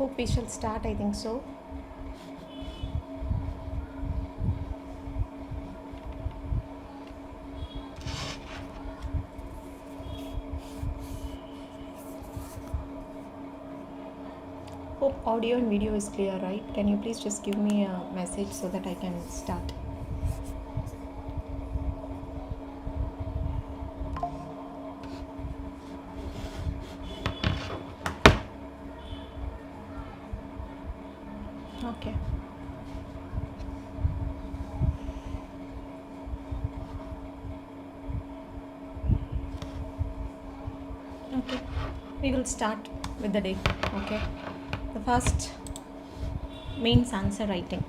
Hope we shall start, I think so. Hope audio and video is clear, right? Can you please just give me a message so that I can start? Okay. Okay. We will start with the day. Okay. The first means answer writing.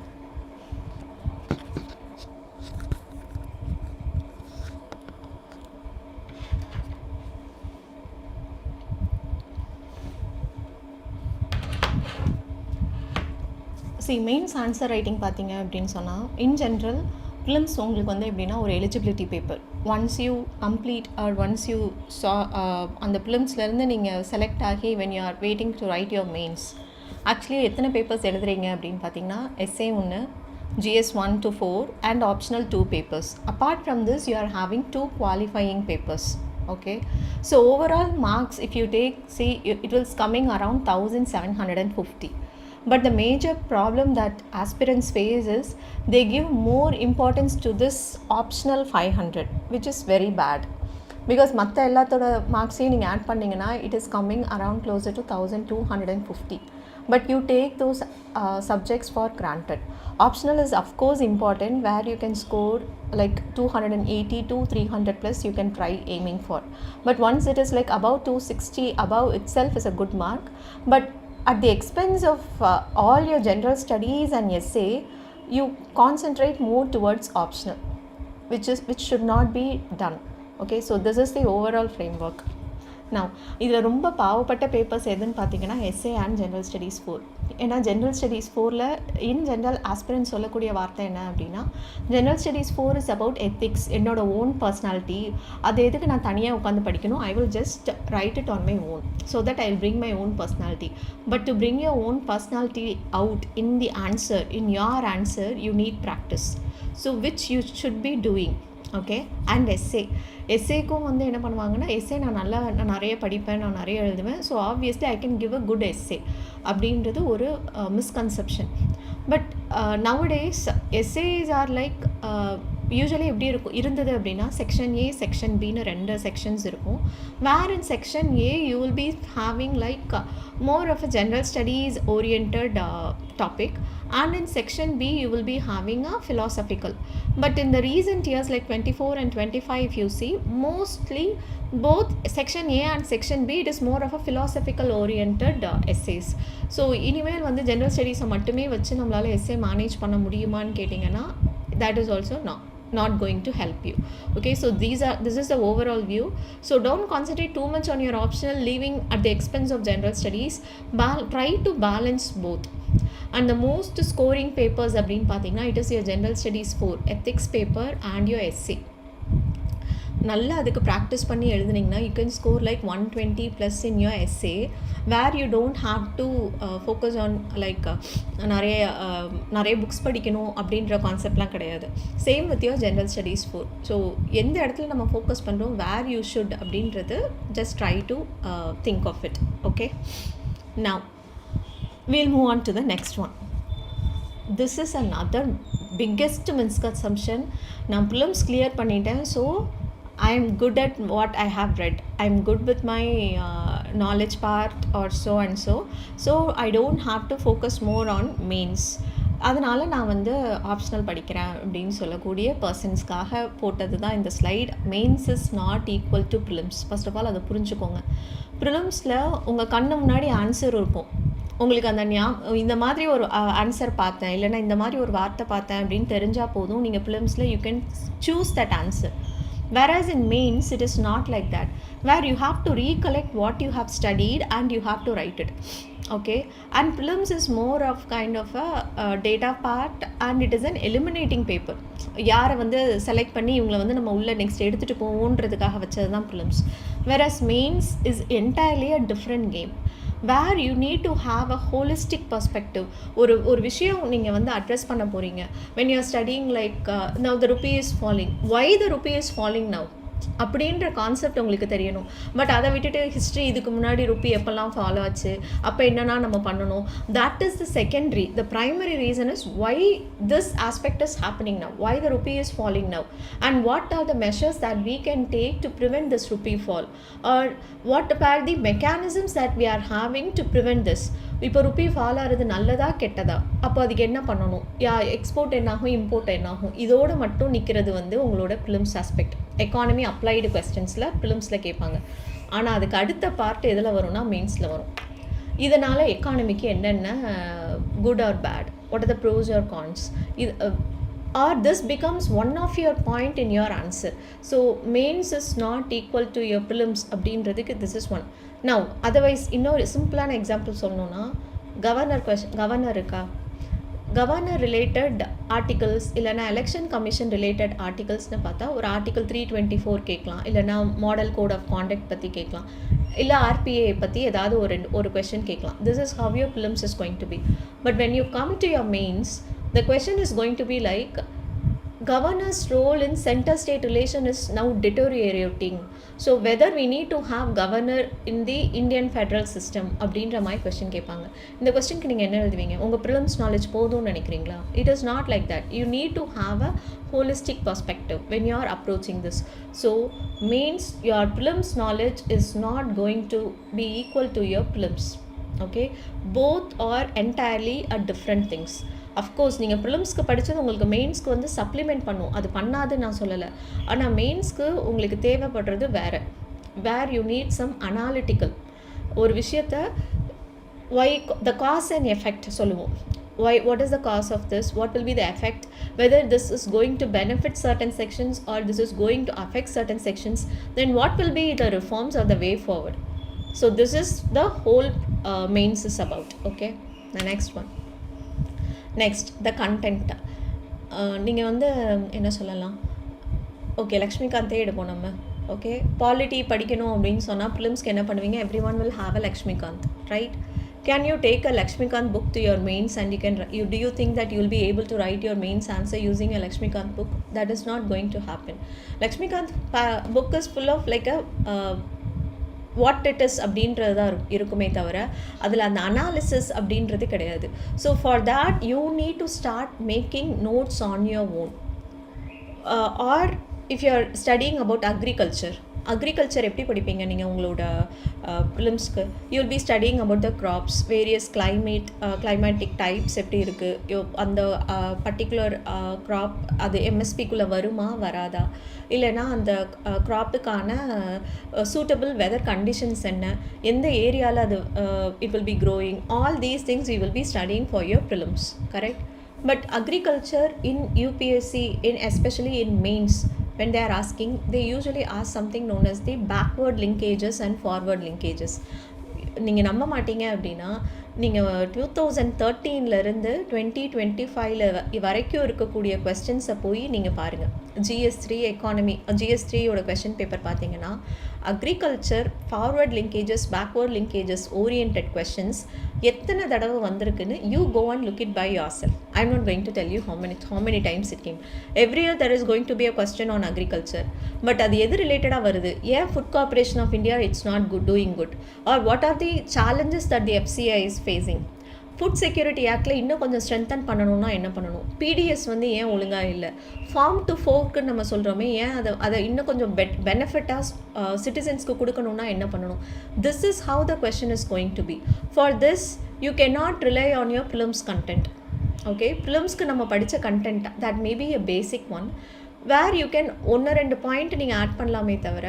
See, means answer writing பார்த்தீங்க அப்படின்னு சொன்னால் in general films உங்களுக்கு வந்து எப்படின்னா ஒரு eligibility paper once you complete or once you அந்த ஃபிலிம்ஸ்லேருந்து நீங்கள் செலக்ட் ஆகி when you are waiting to write your mains actually எத்தனை பேப்பர்ஸ் எழுதுறீங்க அப்படின்னு பார்த்தீங்கன்னா S A 1 GS 1 to 4 and optional 2 papers. Apart from this, you are having 2 qualifying papers. Okay, so overall marks if you take, see, it was coming around 1750. But the major problem that aspirants face is they give more importance to this optional 500, which is very bad. Because மற்ற எல்லாத்தோட மார்க்ஸையும் நீங்கள் add பண்ணிங்கன்னா it is coming around closer to 1250. But you take those subjects for granted. Optional is of course important, where you can score like 280 to 300 plus you can try aiming for. But once it is like above 260, above itself is a good mark. But at the expense of all your general studies and essay, you concentrate more towards optional, which should not be done. Okay, so this is the overall framework. Now, இதில் ரொம்ப பாவப்பட்ட papers எதுன்னு பார்த்தீங்கன்னா S A and general studies 4. ஏன்னா general studies 4ல் in general aspirants சொல்லக்கூடிய வார்த்தை என்ன அப்படின்னா general studies 4 is about ethics, என்னோட ஓன் பர்சனாலிட்டி. அது எதுக்கு நான் தனியாக உட்காந்து படிக்கணும்? I will just write it on my own so that I will bring my own personality. But to bring your own personality out in the answer, in your answer, you need practice. So which you should be doing. Okay, and எஸ்ஏக்கும் வந்து என்ன பண்ணுவாங்கன்னா S A நான் நிறைய படிப்பேன், நான் நிறைய எழுதுவேன், so obviously I can give a good essay அப்படின்றது ஒரு misconception. But nowadays essays are like usually எப்படி இருந்தது அப்படின்னா செக்ஷன் ஏ செக்ஷன் பின்னு 2 செக்ஷன்ஸ் இருக்கும். Where in section A you will be having like more of a general studies oriented topic, and in section B you will be having a philosophical. But in the recent years like 24 and 25, if you see, mostly both section A and section B it is more of a philosophical oriented essays. So இனிமேல் வந்து general studies மட்டுமே வச்சு நம்மளால essay manage பண்ண முடியுமான்னு கேட்டிங்கன்னா that is also not going to help you. Okay, so this is the overall view. So don't concentrate too much on your optional, leaving at the expense of general studies. Try to balance both. And the most scoring papers அப்படினு பார்த்தீங்கன்னா it is your general studies 4 ethics paper and your essay. நல்லா அதுக்கு practice பண்ணி எழுதுனீங்கன்னா you can score like 120 plus in your essay, where you don't have to focus on like நிறைய books படிக்கணும் அப்படின்ற கான்செப்ட்லாம் கிடையாது. Same with your general studies 4. So எந்த இடத்துல நம்ம ஃபோக்கஸ் பண்ணுறோம், வேர் யூ ஷுட் அப்படின்றது just try to think of it. Okay, now we'll move on to the next one. This is another biggest misconception. நான் prelims clear பண்ணிட்டேன், so I am good at what I have read, I am good with my knowledge part or so and so I don't have to focus more on mains. அதனால் நான் வந்து optional படிக்கிறேன் அப்படின்னு சொல்லக்கூடிய பர்சன்ஸ்க்காக போட்டது தான் இந்த slide. Mains is not equal to prelims. First of all அதை புரிஞ்சுக்கோங்க. ப்ரிலிம்ஸில் உங்கள் கண்ணு முன்னாடி ஆன்சர் இருக்கும், உங்களுக்கு அந்த இந்த மாதிரி ஒரு ஆன்சர் பார்த்தேன் இல்லைன்னா இந்த மாதிரி ஒரு வார்த்தை பார்த்தேன் அப்படின்னு தெரிஞ்சால் போதும், நீங்கள் ப்ரிலிம்ஸில் you can choose that answer. Whereas in mains it is not like that, where you have to recollect what you have studied and you have to write it. Okay, and prelims is more of kind of a data part and it is an eliminating paper. யாரை வந்து select பண்ணி இவங்களை வந்து நம்ம உள்ள next எடுத்துகிட்டு போவோன்றதுக்காக வச்சது தான் prelims. Whereas mains is entirely a different game, where you need to have a holistic perspective. ஒரு விஷயம் நீங்கள் வந்து அட்ரஸ் பண்ண போகிறீங்க. when you are studying like now the rupee is falling, why the rupee is falling now அப்படின்ற concept உங்களுக்கு தெரியணும். But அதை விட்டுட்டு ஹிஸ்ட்ரி, இதுக்கு முன்னாடி ருப்பி எப்போல்லாம் ஃபாலோ ஆச்சு, அப்போ என்னென்னா நம்ம பண்ணணும், that is the secondary. The primary reason is why this aspect is happening now, why the rupee is falling now, and what are the measures that we can take to prevent this rupee fall, or what are the mechanisms that we are having to prevent this. இப்போ rupee fall ஆகிறது நல்லதா கெட்டதா, அப்போ அதுக்கு என்ன பண்ணணும், export என்னாகும், import என்னாகும், இதோடு மட்டும் நிற்கிறது வந்து உங்களோட ப்ரிலிம்ஸ் ஆஸ்பெக்ட். எக்கானமி அப்ளைடு கொஸ்டின்ஸில் ப்ரிலிம்ஸில் கேட்பாங்க. ஆனால் அதுக்கு அடுத்த பார்ட் எதில் வரும்னா மெயின்ஸில் வரும். இதனால் எக்கானமிக்கு என்னென்ன good or bad, what are the pros or cons, இது or this becomes one of your point in your answer. So mains is not equal to your prelims அப்படின்றதுக்கு this is one. Now otherwise இன்னொரு சிம்பிளான example சொல்லணும்னா, governor இருக்கா, governor related articles இல்லைனா election commission related ஆர்டிகல்ஸ்னு பார்த்தா ஒரு article 324 கேட்கலாம், இல்லைனா மாடல் கோட் ஆஃப் காண்டக்ட் பற்றி கேட்கலாம், இல்லை ஆர்பிஏ பற்றி ஏதாவது ஒரு கொஸ்டின் கேட்கலாம். This is how your prelims is going to be. But when you come to your mains, the question is going to be like, governor's role in center-state relation is now deteriorating. So whether we need to have governor in the Indian federal system அப்படின்ற மாதிரி question கேட்பாங்க. இந்த கொஸ்டினுக்கு நீங்கள் என்ன எழுதுவீங்க? உங்கள் prelims knowledge போதும்னு நினைக்கிறீங்களா? It is not like that. You need to have a holistic perspective when you are approaching this. So means your prelims knowledge is not going to be equal to your prelims. Okay, both are entirely a different things. Of course நீங்கள் ப்ரிலிம்ஸ்க்கு படித்தது உங்களுக்கு மெயின்ஸ்க்கு வந்து supplement பண்ணும், அது பண்ணாதுன்னு நான் சொல்லலை. ஆனால் மெயின்ஸ்க்கு உங்களுக்கு தேவைப்படுறது where you need some analytical ஒரு விஷயத்தை. Why the cause and effect சொல்லுவோம். What is the cause of this, what will be the effect, whether this is going to benefit certain sections or this is going to affect certain sections, then what will be the reforms or the way forward. So this is the whole mains is about. Okay, the next one. Next the content. நீங்கள் வந்து என்ன சொல்லலாம், okay லக்ஷ்மிகாந்தே எடுப்போம் நம்ம. Okay, polity படிக்கணும் அப்படின்னு சொன்னால் ப்ரிலிம்ஸ்க்கு என்ன பண்ணுவீங்க? Every one will have a Laxmikanth, right? Can you take a Laxmikanth book to your mains and do you think that you will be able to write your mains answer using a Lakshmikant book? That is not going to happen. Lakshmikant book is full of like a what it is அப்படின்றது தான் இருக்குமே தவிர அதில் அந்த analysis அப்படின்றது கிடையாது. So for that you need to start making notes on your own. Or if you are studying about agriculture எப்படி படிப்பீங்க நீங்கள் உங்களோட ப்ரிலிம்ஸ்க்கு? You will be studying about the crops, various climatic types எப்படி இருக்குது, அந்த பர்டிகுலர் க்ராப் அது எம்எஸ்பிக்குள்ளே வருமா வராதா, இல்லைனா அந்த க்ராப்புக்கான சூட்டபிள் வெதர் கண்டிஷன்ஸ் என்ன, எந்த ஏரியாவில் அது it will B growing, all these things you will be studying for your prelims, correct? But agriculture in UPSC, especially in mains, when they are asking, they usually ask something known as the backward linkages and forward linkages. நீங்கள் நம்ப மாட்டீங்க அப்படின்னா, நீங்கள் 2013 2025 வரைக்கும் இருக்கக்கூடிய கொஸ்டின்ஸை போய் நீங்கள் பாருங்கள். GS3 கொஸ்டின் பேப்பர் பார்த்தீங்கன்னா agriculture forward linkages backward linkages orient questions எத்தனை தடவை வந்திருக்குன்னு you go and look it by yourself. I am not going to tell you how many times it came. Every year there is going to be a question on agriculture. But அது எது ரிலேட்டடாக வருது? ஏன் food corporation of India it's not doing good, or what are the challenges that the FCI is facing. Food security ஆக்டில் இன்னும் கொஞ்சம் strengthen பண்ணணும்னா என்ன பண்ணணும்? பிடிஎஸ் வந்து ஏன் ஒழுங்காக இல்லை? ஃபார்ம் டு ஃபோர்க்குன்னு நம்ம சொல்கிறோமே, ஏன் அதை இன்னும் கொஞ்சம் பெனிஃபிட்டாக சிட்டிசன்ஸ்க்கு கொடுக்கணும்னா என்ன பண்ணணும்? This is how the question is going to be. For this you cannot rely on your prelims content. Okay, ப்ரிலிம்ஸ்க்கு நம்ம படித்த content that may be a basic one, where you can 1-2 point நீங்கள் ஆட் பண்ணலாமே தவிர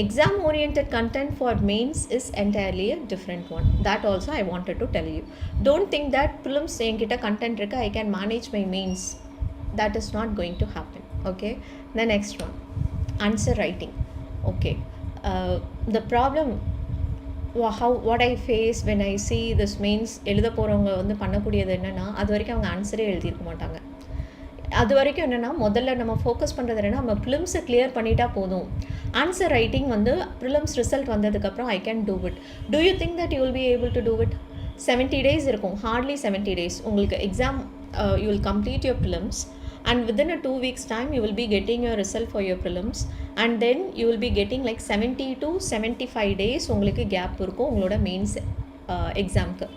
exam orient content for mains is entirely a different one. That also I wanted to tell you. Don't think that prelims என்கிட்ட content இருக்குது, I can manage my mains. That is not going to happen. Okay, the next one, answer writing. Okay, the problem what I face when I see this means எழுத போகிறவங்க வந்து பண்ணக்கூடியது என்னென்னா, அது வரைக்கும் அவங்க ஆன்சரே எழுதியிருக்க மாட்டாங்க. அது வரைக்கும் என்னென்னா, முதல்ல நம்ம ஃபோக்கஸ் பண்ணுறது என்னென்னா, நம்ம ப்ரிலிம்ஸை கிளியர் பண்ணிட்டா போதும், ஆன்சர் ரைட்டிங் வந்து ப்ரிலிம்ஸ் ரிசல்ட் வந்ததுக்கப்புறம் I can do it. Do you think that you will be able to do it? 70 days இருக்கும், ஹார்ட்லி 70 days உங்களுக்கு exam. You will complete your prelims and within a 2 weeks time you will be getting your result for your prelims, and then you will be getting like 70 to 75 days உங்களுக்கு gap இருக்கும் உங்களோட mains எக்ஸாமுக்கு.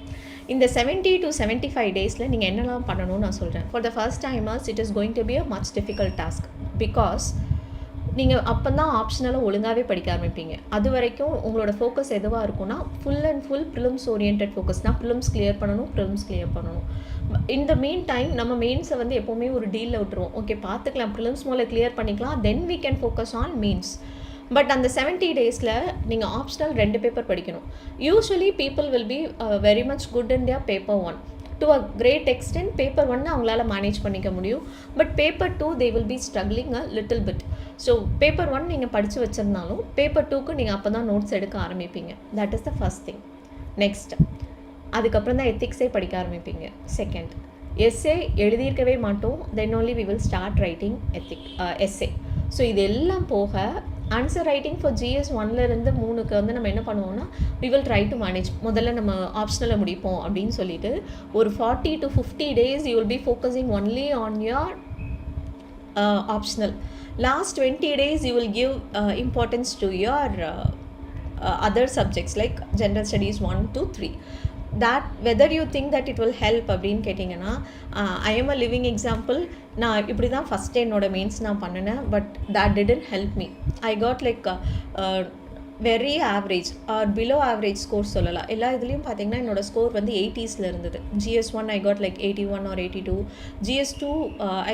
இந்த 70 to 75 டேஸில் நீங்கள் என்னெல்லாம் பண்ணணும்னு நான் சொல்கிறேன். For the first timers it is going to be a much difficult task, because நீங்கள் அப்போ தான் ஆப்ஷனலாக ஒழுங்காகவே படிக்க ஆரம்பிப்பீங்க. அது வரைக்கும் உங்களோட ஃபோக்கஸ் எதுவாக இருக்கும்னா full and full prelims orient ஃபோக்கஸ்னால் ப்ரிலிம்ஸ் கிளியர் பண்ணணும். இந்த மீன் டைம் நம்ம மெயின்ஸை வந்து எப்போவுமே ஒரு டீலில் விட்டுருவோம். ஓகே பார்த்துக்கலாம், ப்ரிலிம்ஸ் மூலம் கிளியர் பண்ணிக்கலாம், then we can focus on means. But அந்த 70 டேஸில் நீங்கள் ஆப்ஷனல் 2 பேப்பர் படிக்கணும். Usually people will be very much good in their paper 1. To a great extent paper 1 அவங்களால மேனேஜ் பண்ணிக்க முடியும். But paper 2 they will be struggling a little bit. So paper 1 நீங்கள் படித்து வச்சுருந்தாலும் பேப்பர் 2க்கு நீங்கள் அப்போ தான் நோட்ஸ் எடுக்க ஆரம்பிப்பீங்க. That is the first thing. Next அதுக்கப்புறம் தான் எத்திக்ஸே படிக்க ஆரம்பிப்பீங்க. செகண்ட், எஸ்ஏ எழுதியிருக்கவே மாட்டோம், then only we will start writing essay. So இது எல்லாம் போக ஆன்சர் ரைட்டிங் ஃபார் GS 1லேருந்து 3க்கு வந்து நம்ம என்ன பண்ணுவோம்னா we will try to manage. முதல்ல நம்ம ஆப்ஷனலை முடிப்போம் அப்படின்னு சொல்லிட்டு ஒரு 40 to 50 days you will be focusing only on your optional. Last 20 days you will give importance to your other subjects like general studies 1 to 3. that whether you think that it will help அப்படின்னு கேட்டிங்கன்னா I am a living example. நான் இப்படி தான் first என்னோட mains நான் பண்ணினேன், but that didn't help me. I got like very average or below average score சொல்லலாம். எல்லா இதுலேயும் பார்த்தீங்கன்னா என்னோட ஸ்கோர் வந்து 80s இருந்தது. GS 1 I got like 81 or 82. GS 2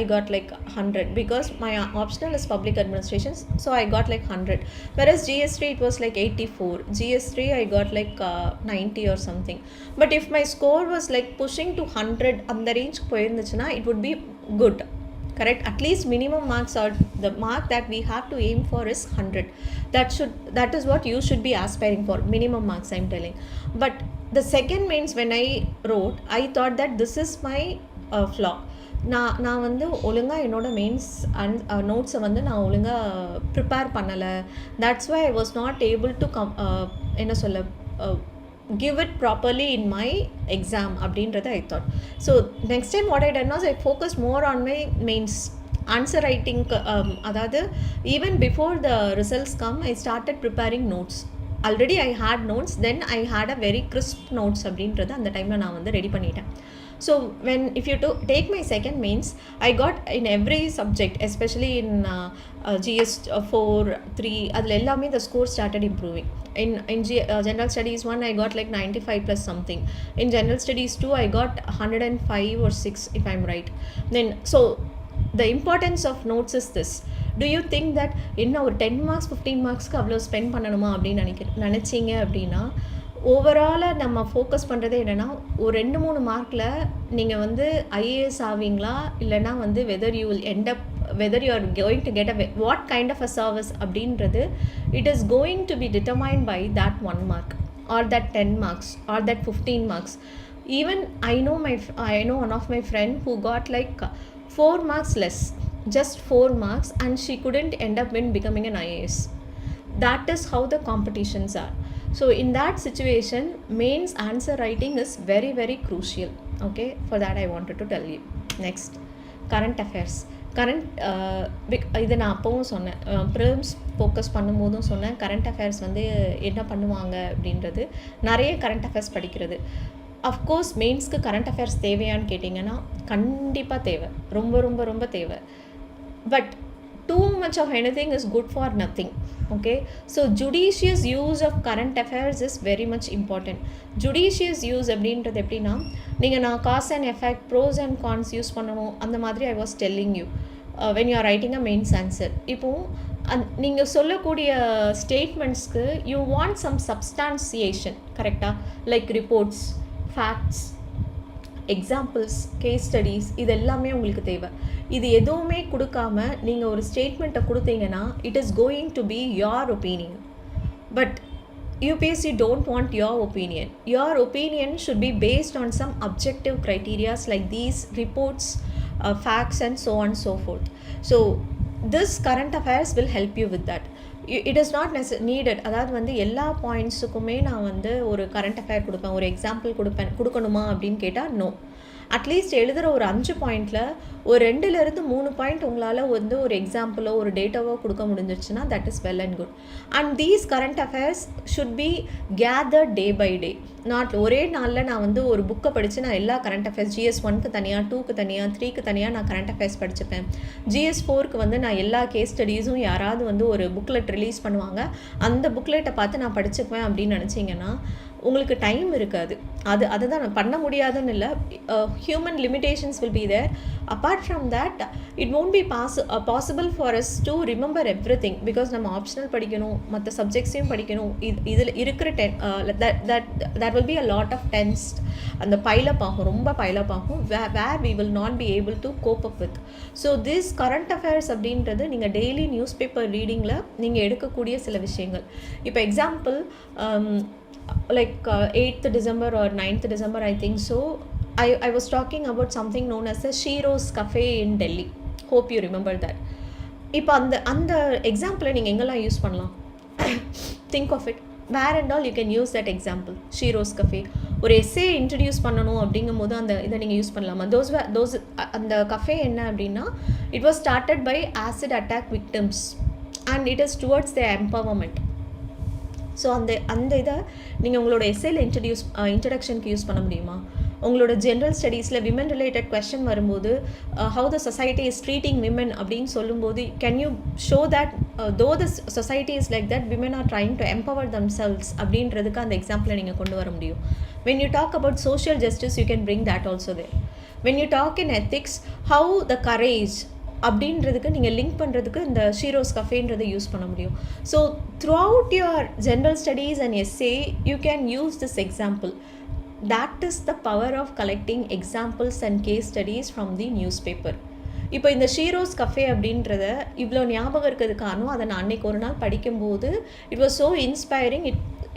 I got like 100 because my optional is public administration, so I got like 100. Whereas GS 3 it was like 84. GS 3 I got like 90 or something. But if my score was like pushing to 100 அந்த range போயிருந்துச்சுன்னா it would be good. Correct? At least minimum marks or the mark that we have to aim for is 100. That is what you should be aspiring for. Minimum marks I'm telling. But the second means when I wrote, I thought that this is my flaw. நான் வந்து ஒழுங்காக என்னோட mains and நோட்ஸை வந்து நான் ஒழுங்காக prepare பண்ணலை. That's why I was not able to என்ன சொல்ல give it properly in my exam அப்படின்றத I thought. So next time what I done was I focused more on my mains answer writing. அதாவது even before the results come I started preparing notes. Already I had notes, then I had a very crisp notes அப்படின்றத அந்த டைமில் நான் வந்து ready பண்ணிட்டேன். So if you take my second mains, I got in every subject, especially in GS 4, 3, அதில் எல்லாமே the score started improving. In general studies 1 I got like 95 plus something. In general studies 2 I got 105 or 6 if I'm right. Then so the importance of notes is this. Do you think that இன்னும் ஒரு 10 marks 15 marksக்கு அவ்வளோ spend பண்ணணுமா அப்படின்னு நினச்சிங்க அப்படின்னா ஓவராலாக நம்ம focus பண்ணுறதே என்னென்னா ஒரு 2-3 மார்க்கில் நீங்கள் வந்து IAS ஆவீங்களா இல்லைனா வந்து whether you are going to get what kind of a service அப்படின்றது it is going to be determined by that 1 mark or that 10 marks or that 15 marks. Even I know one of my friend who got like 4 marks less, just 4 marks, and she couldn't end up in becoming an IAS. That is how the competitions are. So in that situation mains answer writing is very very crucial. Okay, for that I wanted to tell you. Next, current affairs. இதை நான் அப்போவும் சொன்னேன், prelims focus பண்ணும்போதும் சொன்னேன், current affairs வந்து என்ன பண்ணுவாங்க அப்படின்றது. நிறைய கரண்ட் அஃபேர்ஸ் படிக்கிறது. அஃப்கோர்ஸ் மெயின்ஸ்க்கு கரண்ட் அஃபேர்ஸ் தேவையான்னு கேட்டிங்கன்னா கண்டிப்பாக தேவை, ரொம்ப ரொம்ப ரொம்ப தேவை. But too much of anything is good for nothing. Okay, so judicious use of current affairs is very much important. Judicious use அப்படின்றது எப்படின்னா நீங்கள் நான் cause and effect, pros and cons use பண்ணணும் அந்த மாதிரி I was telling you when you are writing a mains answer. இப்போது நீங்கள் சொல்லக்கூடிய ஸ்டேட்மெண்ட்ஸ்க்கு you want some substantiation, கரெக்டாக? Like reports, facts, examples, case studies, இது எல்லாமே உங்களுக்கு தேவை. இது எதுவுமே கொடுக்காம நீங்கள் ஒரு ஸ்டேட்மெண்ட்டை கொடுத்தீங்கன்னா it is going to be your opinion. But UPSC don't want your opinion. Your opinion should be based on some objective criteria like these reports, facts and so on and so forth. So this current affairs will help you with that. It is not needed. அதாவது வந்து எல்லா பாயிண்ட்ஸுக்குமே நான் வந்து ஒரு current affair கொடுப்பேன், ஒரு example கொடுக்கணுமா அப்படின்னு கேட்டால் நோ. அட்லீஸ்ட் எழுதுகிற ஒரு 5 பாயிண்டில் ஒரு 2லேருந்து 3 பாயிண்ட் உங்களால் வந்து ஒரு எக்ஸாம்பிளோ ஒரு டேட்டாவோ கொடுக்க முடிஞ்சிச்சுன்னா that is well and good. And these current affairs should be gathered day by day. Not ஒரே நாளில் நான் வந்து ஒரு புக்கை படித்து நான் எல்லா கரண்ட் அஃபேர்ஸ் GS 1க்கு தனியாக, 2க்கு தனியாக, 3க்கு தனியாக நான் கரண்ட் அஃபேர்ஸ் படிச்சுப்பேன். GS 4க்கு வந்து நான் எல்லா கேஸ் ஸ்டடீஸும் யாராவது வந்து ஒரு புக்லெட் ரிலீஸ் பண்ணுவாங்க, அந்த புக்லெட்டை பார்த்து நான் படிச்சுக்குவேன் அப்படின்னு நினச்சிங்கன்னா உங்களுக்கு டைம் இருக்காது. அதை தான் நான் பண்ண முடியாதுன்னு இல்லை, human limitations will be there. Apart from that it won't be possible for us to remember everything because நம்ம ஆப்ஷனல் படிக்கணும், மற்ற சப்ஜெக்ட்ஸையும் படிக்கணும். இதில் இருக்கிற that will be a lot of tense. அந்த பைலப் ஆகும், ரொம்ப பைலப் ஆகும், where we will not be able to cope up with. So this current affairs அப்படின்றது நீங்கள் டெய்லி நியூஸ் பேப்பர் ரீடிங்கில் நீங்கள் எடுக்கக்கூடிய சில விஷயங்கள். இப்போ example like 8th December or 9th December I think so, I was talking about something known as the Shiro's Cafe in Delhi. Hope you remember that. இப்போ அந்த எக்ஸாம்பிளை நீங்கள் எங்கெல்லாம் யூஸ் பண்ணலாம்? Think of it. Where and all you can use that example. Sheroes cafe ஒரு essay introduce பண்ணணும் அப்படிங்கும் போது அந்த இதை நீங்கள் யூஸ் பண்ணலாமா? தோஸ் அந்த கஃபே என்ன அப்படின்னா, it was started by acid attack victims and it is towards the empowerment. So அந்த இதை நீங்கள் உங்களோட எஸ்ஏல இன்ட்ரடக்ஷனுக்கு யூஸ் பண்ண முடியுமா? உங்களோட ஜென்ரல் ஸ்டடீஸில் விமன் ரிலேட்டட் கொஸ்டின் வரும்போது how the society is treating women அப்படின்னு சொல்லும்போது can you show that though the society is like that women are trying to empower themselves அப்படின்றதுக்கு அந்த எக்ஸாம்பிளை நீங்கள் கொண்டு வர முடியும். When you talk about social justice you can bring that also there. When you talk in ethics how the courage அப்படின்றதுக்கு நீங்கள் link பண்ணுறதுக்கு இந்த ஷீரோஸ் கஃபேன்றதை யூஸ் பண்ண முடியும். So throughout your general studies and essay you can use this example. That is the power of collecting examples and case studies from the newspaper. இப்போ இந்த ஷீரோஸ் cafe அப்படின்றத இவ்வளோ ஞாபகம் இருக்கிறதுக்கானும் அதை நான் அன்னைக்கு ஒரு நாள் படிக்கும்போது it was so inspiring,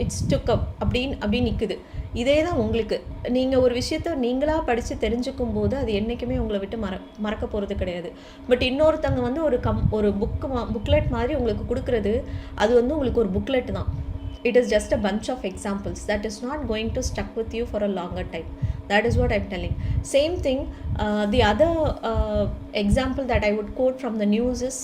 it's took up அப்படின்னு நிற்குது. இதே தான் உங்களுக்கு, நீங்கள் ஒரு விஷயத்த நீங்களாக படித்து தெரிஞ்சுக்கும் போது அது என்றைக்குமே உங்களை விட்டு மறக்க போகிறது கிடையாது. பட் இன்னொருத்தவங்க வந்து ஒரு புக்லெட் மாதிரி உங்களுக்கு கொடுக்குறது, அது வந்து உங்களுக்கு ஒரு புக்லெட் தான். It is just a bunch of examples that is not going to stuck with you for a longer time. That is what I'm telling. Same thing, the other example that I would quote from the news is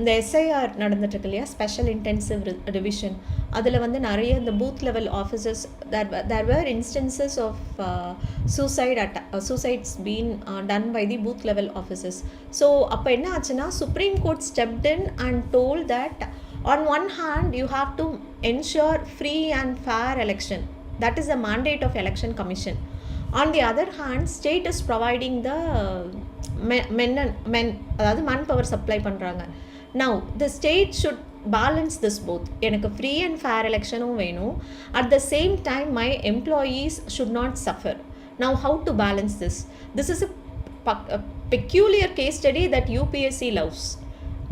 இந்த SIR நடந்துட்டுருக்கு இல்லையா, special intensive revision. அதில் வந்து நிறைய இந்த booth level officers there were instances of suicides being done by the booth level officers. So அப்போ என்ன ஆச்சுன்னா, supreme court stepped in and told that on one hand you have to ensure free and fair election. That is the mandate of election commission. On the other hand, state is providing the men அதாவது man power supply பண்ணுறாங்க. Now the state should balance this both. எனக்கு free and fair electionும் வேணும், at the same time my employees should not suffer. Now how to balance this? This is a peculiar case study that UPSC loves.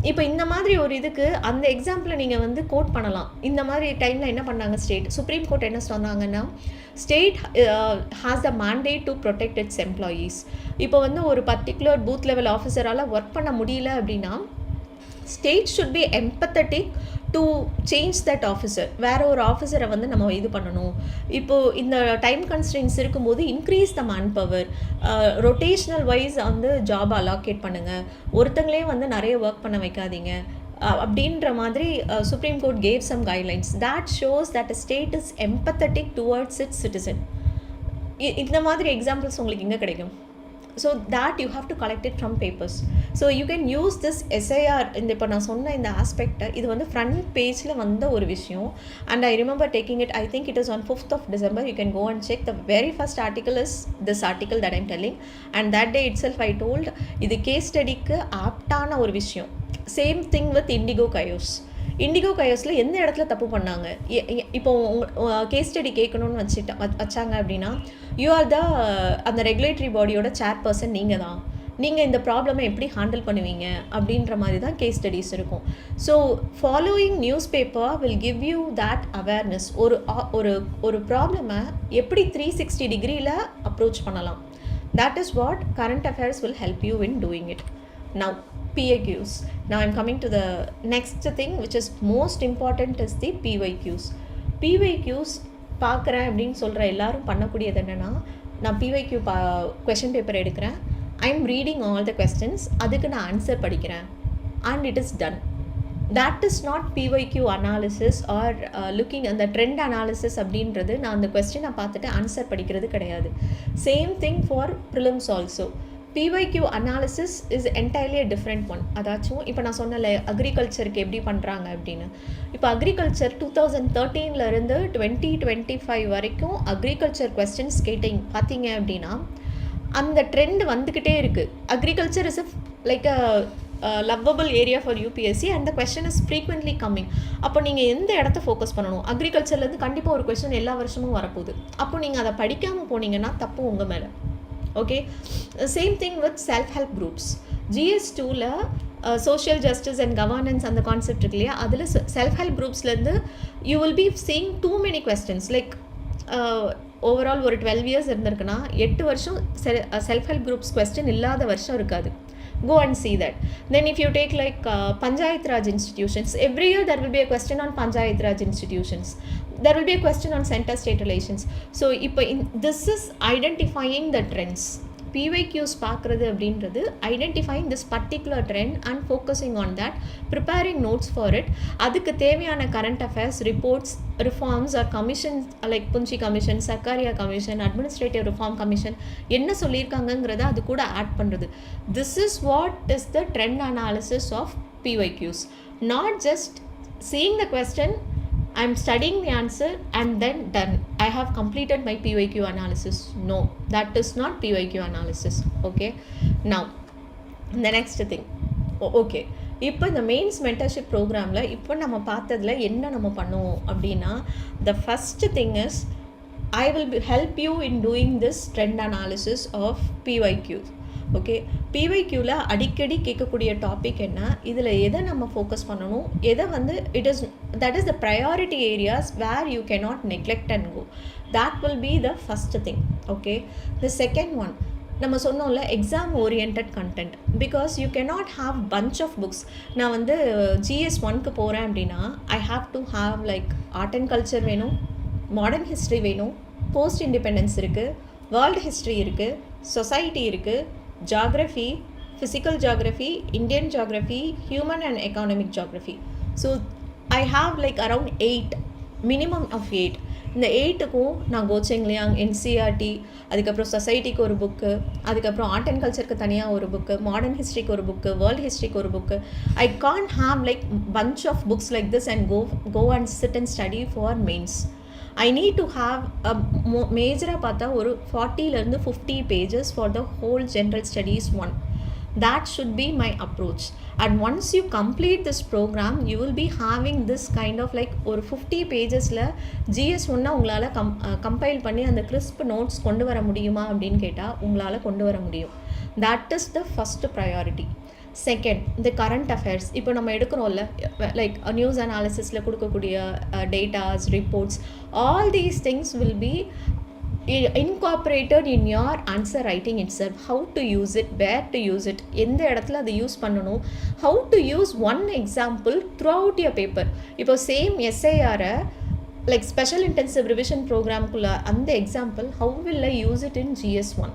இப்போ இந்த மாதிரி ஒரு இதுக்கு அந்த எக்ஸாம்பிளை நீங்கள் வந்து கோட் பண்ணலாம். இந்த மாதிரி டைமில் என்ன பண்ணாங்க ஸ்டேட், சுப்ரீம் கோர்ட் என்ன சொன்னாங்கன்னா, state has the mandate to protect its employees. இப்போ வந்து ஒரு பர்டிகுலர் பூத் லெவல் ஆஃபீஸரால் ஒர்க் பண்ண முடியல அப்படின்னா, state should be empathetic to change that officer. வேறு ஒரு ஆஃபீஸரை வந்து நம்ம இது பண்ணணும். இப்போது இந்த டைம் கன்ஸ்ட்ரெயின்ஸ் இருக்கும்போது increase the manpower, rotational wise வந்து ஜாப் அலாக்கேட் பண்ணுங்கள், ஒருத்தங்களே வந்து நிறைய ஒர்க் பண்ண வைக்காதீங்க அப்படின்ற மாதிரி supreme court gave some guidelines. That shows that a state is empathetic towards it's citizen. இந்த மாதிரி எக்ஸாம்பிள்ஸ் உங்களுக்கு எங்கே கிடைக்கும்? So that you have to collect it from papers. So you can use this SIR. இந்த இப்போ நான் சொன்ன இந்த ஆஸ்பெக்டை, இது வந்து ஃப்ரண்ட் பேஜில் வந்த ஒரு விஷயம். And I remember taking it, I think it is on 5th of December. You can go and check. The very first article is this article that I'm telling. And that day itself I told, இது case ஸ்டடிக்கு ஆப்டான ஒரு விஷயம். Same thing with indigo கயோஸில் எந்த இடத்துல தப்பு பண்ணாங்க. இப்போ case study கேட்கணும்னு வச்சாங்க அப்படின்னா, யூ ஆர் த அந்த ரெகுலேட்டரி பாடியோட சேர்பர்சன் நீங்கள் தான், நீங்கள் இந்த ப்ராப்ளமை எப்படி ஹேண்டில் பண்ணுவீங்க அப்படின்ற மாதிரி தான் கேஸ் ஸ்டடீஸ் இருக்கும். So following news paper will give you that awareness. ஒரு ப்ராப்ளமை எப்படி 360 டிகிரியில் அப்ரோச் பண்ணலாம். That is what current affairs will help you in doing it. Now PYQs. Now I'm coming to the next thing which is most important is the PYQs. PYQs பார்க்குறேன் அப்படின்னு சொல்கிற எல்லாரும் பண்ணக்கூடியது என்னென்னா, நான் PYQ கொஷின் பேப்பர் எடுக்கிறேன், I am reading all the questions, அதுக்கு நான் ஆன்சர் படிக்கிறேன் and it is done. That is not PYQ analysis or looking at the trend analysis அப்படின்றது நான் அந்த கொஸ்டினை பார்த்துட்டு ஆன்சர் படிக்கிறது கிடையாது. Same thing for prelims also. PYQ analysis is entirely a different one. அதாச்சும் இப்போ நான் சொன்னல அக்ரிகல்ச்சருக்கு எப்படி பண்ணுறாங்க அப்படின்னு. இப்போ அக்ரிகல்ச்சர் 2013 2025 வரைக்கும் அக்ரிகல்ச்சர் கொஸ்டின்ஸ் பார்த்தீங்க அப்படின்னா அந்த ட்ரெண்ட் வந்துக்கிட்டே இருக்குது. Agriculture is like a lovable area for UPSC and the question is frequently coming. அப்போ நீங்கள் எந்த இடத்த ஃபோக்கஸ் பண்ணணும்? அக்ரிகல்ச்சர்லேருந்து கண்டிப்பாக ஒரு கொஸ்டின் எல்லா வருஷமும் வரப்போகுது. அப்போ நீங்கள் அதை படிக்காமல் போனீங்கன்னா தப்பு உங்கள் மேலே. Okay, same thing with self help groups. GS2ல சோஷியல் ஜஸ்டிஸ் அண்ட் கவர்னன்ஸ் அந்த கான்செப்ட் இருக்கு இல்லையா, அதில் செல்ஃப் ஹெல்ப் குரூப்ஸ்லேருந்து you will be seeing too many questions. Like overall ஒரு 12 years இருந்திருக்குன்னா 8 வருஷம் செல்ஃப் ஹெல்ப் குரூப்ஸ் கொஸ்டின் இல்லாத வருஷம் இருக்காது. Go and see that. Then if you take like Panchayat Raj institutions, every year there will be a question on Panchayat Raj institutions. There will be a question on center-state relations. So, this is identifying the trends. PYQs பார்க்குறது அப்படின்றது identifying this particular trend and focusing on that, preparing notes for it. அதுக்கு தேவையான current affairs, reports, reforms or commission like Punchhi commission, Sarkaria commission, administrative reform commission என்ன சொல்லியிருக்காங்கங்கிறத அது கூட add பண்ணுறது. This is what is the trend analysis of PYQs. Not just seeing the question, I'm studying the answer and then done. I have completed my PYQ analysis. No, that is not PYQ analysis. Okay. Now, the next thing. Okay. இப்போ இந்த mains mentorship ப்ரோக்ராமில் இப்போ நம்ம பார்த்ததில் என்ன நம்ம பண்ணுவோம் அப்படின்னா, the first thing is I will help you in doing this trend analysis of PYQ. Okay, PYQவில் அடிக்கடி கேட்கக்கூடிய டாபிக் என்ன, இதில் எதை நம்ம ஃபோக்கஸ் பண்ணணும், எதை that is the priority areas where you cannot neglect and go. That will be the first thing. Okay, the second one நம்ம சொன்னோம்ல exam orient content. Because you cannot have bunch of books. நான் GS1க்கு போகிறேன் அப்படின்னா I have to have like art and culture வேணும், modern history வேணும், post independence இருக்குது, world history இருக்குது, சொசைட்டி இருக்குது, geography, physical geography, Indian geography, human and economic geography. So I have like around 8, minimum of 8. இந்த 8க்கும் நான் கோச்செங்லியாங், NCERT, அதுக்கப்புறம் சொசைட்டிக்கு ஒரு புக்கு, அதுக்கப்புறம் ஆர்ட் அண்ட் கல்ச்சருக்கு தனியாக ஒரு புக்கு, மாடர்ன் ஹிஸ்ட்ரிக்கு ஒரு புக்கு, வேர்ல்டு ஹிஸ்ட்ரிக்கு ஒரு book. I can't have like bunch of books like this and go and sit and study for mains. I need to have a major பார்த்தா ஒரு 40 to 50 pages for the whole general studies one. That should be my approach. And once you complete this program, you will be having this kind of like ஒரு 50 pagesல GS1 உங்களால் compile பண்ணி அந்த crisp notes கொண்டு வர முடியுமா அப்படின்னு கேட்டால் உங்களால் கொண்டு வர முடியும். That is the first priority. Second, இந்த கரண்ட் அஃபேர்ஸ். இப்போ நம்ம எடுக்கிறோம்ல லைக் நியூஸ் அனாலிசிஸில் கொடுக்கக்கூடிய datas, reports, all these things will B incorporated in your answer writing itself. How to use it, where to use it, எந்த இடத்துல அதை use பண்ணணும், how to use one example throughout your paper. இப்போ same SIR like special intensive revision ப்ரோக்ராம்குள்ள அந்த example how will I use it in GS1,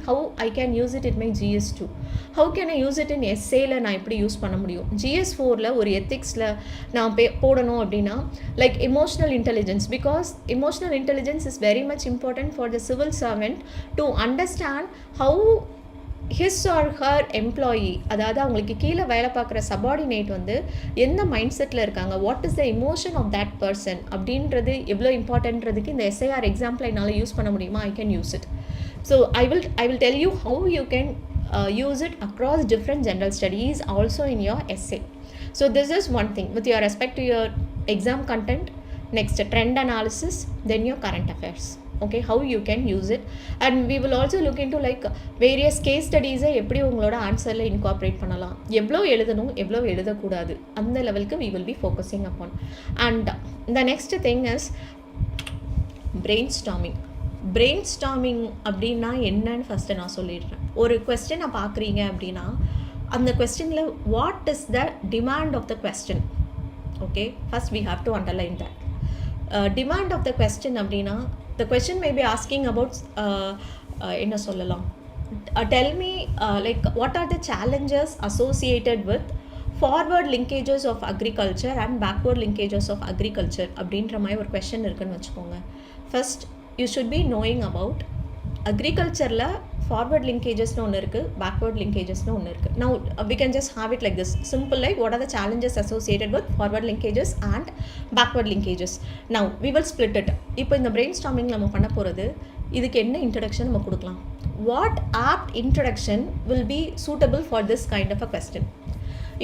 how I can use it in my GS2, how can I use it in essayல நான் எப்படி use பண்ண முடியும். GS4ல ஒரு எத்திக்ஸில் நான் போடணும் அப்படின்னா like emotional intelligence, because emotional intelligence is very much important for the civil servant to understand how his or her employee, அதாவது அவங்களுக்கு கீழே வேலை பார்க்குற சபார்டினேட் எந்த மைண்ட் செட்டில் இருக்காங்க, what is the emotion of that person அப்படின்றது எவ்வளோ இம்பார்ட்டன்றதுக்கு இந்த SIR எக்ஸாம்பிள் என்னால் யூஸ் பண்ண முடியுமா, I can use it. So I will tell you how you can use it across different general studies also in your essay. So this is one thing with your respect to your exam content. Next, trend analysis, then your current affairs. Okay, how you can use it, and we will also look into like various case studies எப்படி உங்களோட ஆன்சரில் incorporate பண்ணலாம், எவ்வளோ எழுதணும் எவ்வளோ எழுதக்கூடாது, அந்த லெவலுக்கு we will be focusing upon. And the next thing is brainstorming. அப்படின்னா என்னன்னு ஃபஸ்ட்டு நான் சொல்லிடுறேன். ஒரு கொஸ்டினை பார்க்குறீங்க அப்படின்னா அந்த கொஸ்டினில் what is the demand of the question. Okay, first we have to underline that. Demand of the question அப்படின்னா the question may be asking about என்ன சொல்லலாம், tell me like what are the challenges associated with forward linkages of agriculture and backward linkages of agriculture அப்படின்ற மாதிரி ஒரு question இருக்குன்னு வச்சுக்கோங்க. First you should be knowing about agricultureல forward linkagesனு ஒன்று இருக்குது, backward linkagesனு ஒன்று இருக்குது. Now we can just have it like this simple, like what are the challenges associated with forward linkages and backward linkages. Now we will split it. இப்போ இந்த brainstorming நம்ம பண்ண போகிறது, இதுக்கு என்ன இன்ட்ரடக்ஷன் நம்ம கொடுக்கலாம். What apt introduction will be suitable for this kind of a question.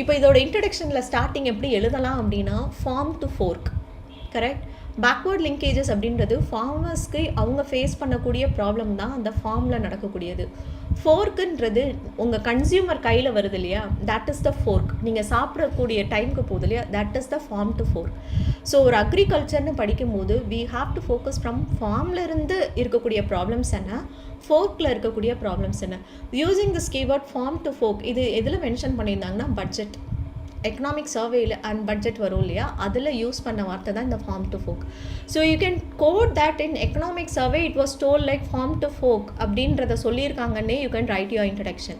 இப்போ இதோட இன்ட்ரடக்ஷனில் ஸ்டார்டிங் எப்படி எழுதலாம் அப்படின்னா farm to fork. Correct. Backward linkages அப்படின்றது ஃபார்மர்ஸ்க்கு அவங்க ஃபேஸ் பண்ணக்கூடிய ப்ராப்ளம் தான் அந்த ஃபார்மில் நடக்கக்கூடியது. ஃபோர்க்குன்றது உங்கள் கன்சியூமர் கையில் வருது இல்லையா, தட் இஸ் த ஃபோர்க். நீங்கள் சாப்பிடக்கூடிய டைமுக்கு போகுது இல்லையா, that is the farm to fork. So ஒரு அக்ரிகல்ச்சர்னு படிக்கும்போது we have to focus from ஃபார்ம்லேருந்து இருக்கக்கூடிய ப்ராப்ளம்ஸ் என்ன, ஃபோர்க்கில் இருக்கக்கூடிய ப்ராப்ளம்ஸ் என்ன. Using this keyword farm to fork, இது எதில் மென்ஷன் பண்ணியிருந்தாங்கன்னா பட்ஜெட், எக்கனாமிக் சர்வேயில் அண்ட் பட்ஜெட் வரும் இல்லையா, அதில் யூஸ் பண்ண வார்த்தை தான் இந்த farm to fork. So you can quote that in economic survey it was told like farm to fork அப்படின்றத சொல்லியிருக்காங்கன்னே you can write your introduction.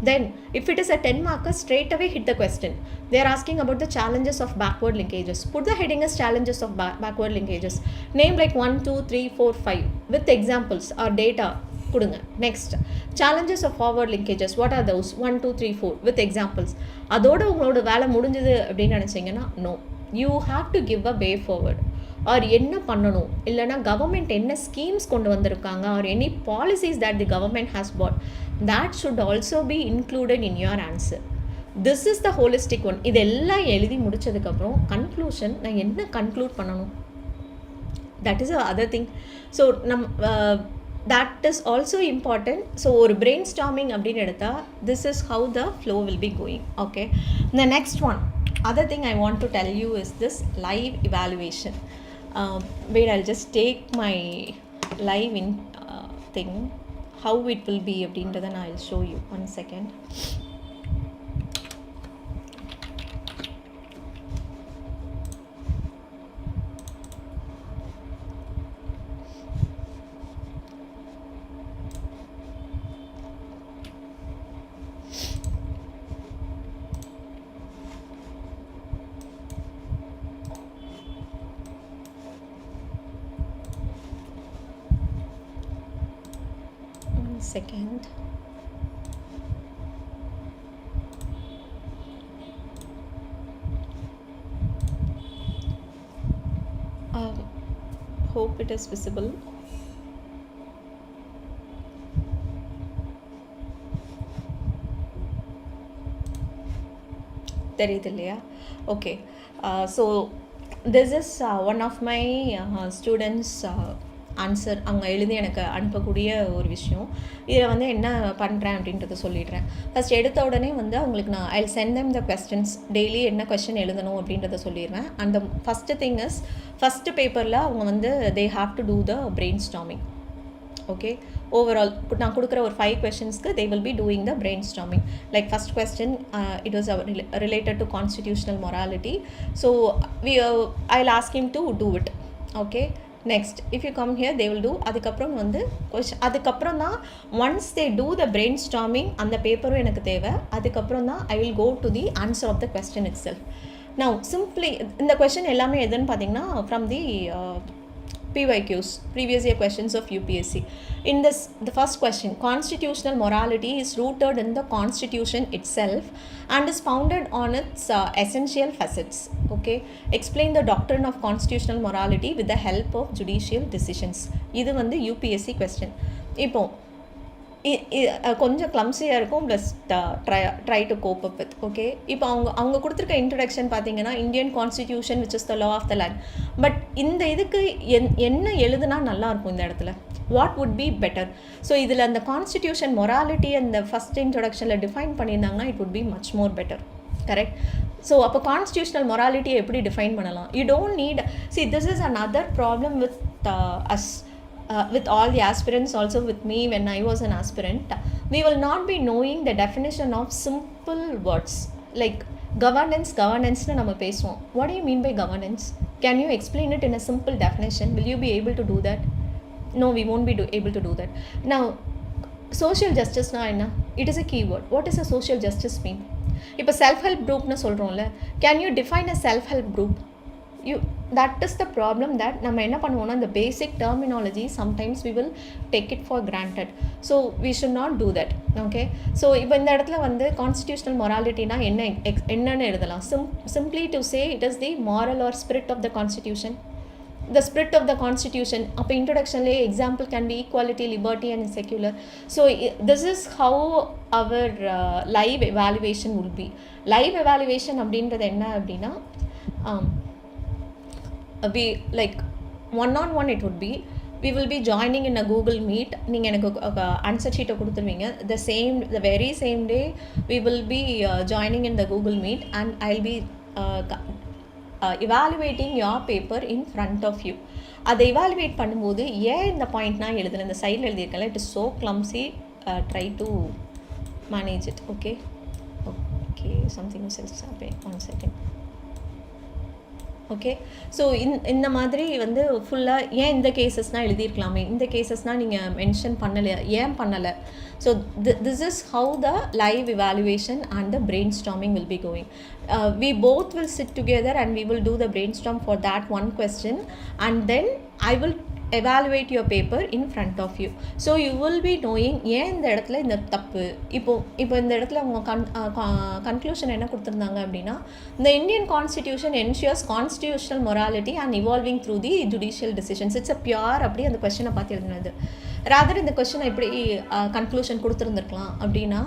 Then if it is a 10 marker, straight away hit the question. They are asking about the challenges of backward linkages. Put the heading as challenges of backward linkages. Name like 1, 2, 3, 4, 5 with examples or data கொடுங்க. Next challenges of forward linkages, what are those? 1, 2, 3, 4 with examples. அதோட உங்களோட வேலை முடிஞ்சது அப்படின்னு நினச்சிங்கன்னா no, you have to give a way forward. Or என்ன பண்ணணும், இல்லைனா கவர்மெண்ட் என்ன ஸ்கீம்ஸ் கொண்டு வந்திருக்காங்க, or any policies that the government has put, that should also be included in your answer. This is the holistic one. இதெல்லாம் எழுதி முடிச்சதுக்கப்புறம் conclusion, நான் என்ன கன்க்ளூட் பண்ணணும், that is other thing. So that is also important. So ஒரு brainstorming அப்படின்னு எடுத்தால் this is how the flow will be going. Okay, the next one, other thing I want to tell you is this live evaluation. Wait, I'll just take my live in thing, how it will be அப்படின்றத நான் I'll show you. One second. Second. Hope it is visible. தெரியுது இல்லையா? Okay, so this is one of my students answer அங்கே எழுதி எனக்கு அனுப்பக்கூடிய ஒரு விஷயம். இதில் வந்து என்ன பண்ணுறேன் அப்படின்றத சொல்லிடுறேன். ஃபஸ்ட் எடுத்த உடனே வந்து அவங்களுக்கு நான் I'll send them the questions, daily என்ன கொஸ்டின் எழுதணும் அப்படின்றத சொல்லிடுவேன். அந்த ஃபஸ்ட்டு திங் இஸ், ஃபஸ்ட்டு பேப்பரில் அவங்க வந்து they have to do the brainstorming. Okay, overall நான் கொடுக்குற ஒரு 5 questions-க்கு they will be doing the brainstorming. Like first question, it was related to constitutional morality. So I'll ask him to do it. Okay, next if you come here they will do. அதுக்கப்புறம் வந்து அதுக்கப்புறம் தான் once they do the brainstorming அந்த பேப்பரும் எனக்கு தேவை. அதுக்கப்புறம் தான் I will go to the answer of the question itself. Now simply இந்த question எல்லாமே எதுன்னு பார்த்தீங்கன்னா from the PYQs, previous year questions of UPSC. In this, the first question, constitutional morality is rooted in the constitution itself and is founded on its essential facets. Okay, explain the doctrine of constitutional morality with the help of judicial decisions. இது வந்து UPSC question. இப்போ கொஞ்சம் கிளம்ஸியாக இருக்கும், plus try to cope up with. Okay, இப்போ அவங்க கொடுத்துருக்க introduction பார்த்தீங்கன்னா Indian constitution which is the law of the land. But இந்த இதுக்கு என்ன எழுதுனா நல்லாயிருக்கும் இந்த இடத்துல, what would be better? So இதில் அந்த கான்ஸ்டிடியூஷன் மொராலிட்டி அந்த ஃபஸ்ட் இன்ட்ரடக்ஷனில் டிஃபைன் பண்ணியிருந்தாங்கன்னா it would be much more better. Correct. So அப்போ கான்ஸ்டியூஷனல் மொராலிட்டியை எப்படி டிஃபைன் பண்ணலாம்? You don't need, see this is another problem with us. with all the aspirants, also with me when I was an aspirant, we will not be knowing the definition of simple words like governance nu நம்ம பேசுவோம். What do you mean by governance? Can you explain it in a simple definition? Will you be able to do that? No, we won't be able to do that. Now, social justice na enna? It is a keyword. What does a social justice mean? இப்போ self help group னு சொல்றோம்ல, can you define a self help group? That is the problem, that நம்ம என்ன பண்ணுவோம்னா the basic terminology sometimes we will take it for granted, so we should not do that. Okay, so இப்போ இந்த இடத்துல வந்து constitutional morality னா என்னன்னு எழுதலாம்? Simply to say it is the moral or spirit of the constitution. The spirit of the constitution, அப்போ introductionலே example can be equality, liberty and secular. So this is how our live evaluation will be. Live evaluation அப்படின்றது என்ன அப்படின்னா we like one-on-one it would be, we will be joining in a Google Meet. நீங்கள் எனக்கு answer sheet கொடுத்துருவீங்க, the very same day we will be joining in the Google Meet and I'll be evaluating your paper in front of you. அதை evaluate பண்ணும்போது ஏன் இந்த point நான் எழுதுனேன், இந்த சைடில் எழுதியிருக்கல, it is so clumsy, try to manage it. Okay, something else happening, 1 second. Okay, so இந்த மாதிரி வந்து ஃபுல்லாக ஏன் இந்த கேசஸ்னால் எழுதியிருக்கலாமே, இந்த கேசஸ்னால் நீங்கள் மென்ஷன் பண்ணலை, ஏன் பண்ணலை. So this is how the live evaluation and the brainstorming will be going. We both will sit together and we will do the brainstorm for that one question, and then I will evaluate your paper in front of you. So you will be knowing ஏன் இந்த இடத்துல இந்த தப்பு. இப்போ இந்த இடத்துல அவங்க conclusion என்ன கொடுத்துருந்தாங்க அப்படின்னா, the Indian constitution ensures constitutional morality and evolving through the judicial decisions. It's a pure அப்படி அந்த கொஸ்டினை பார்த்து எழுதுனது. ராதர் இந்த கொஸ்டினை எப்படி கன்க்ளூஷன் கொடுத்துருந்துருக்கலாம் அப்படின்னா,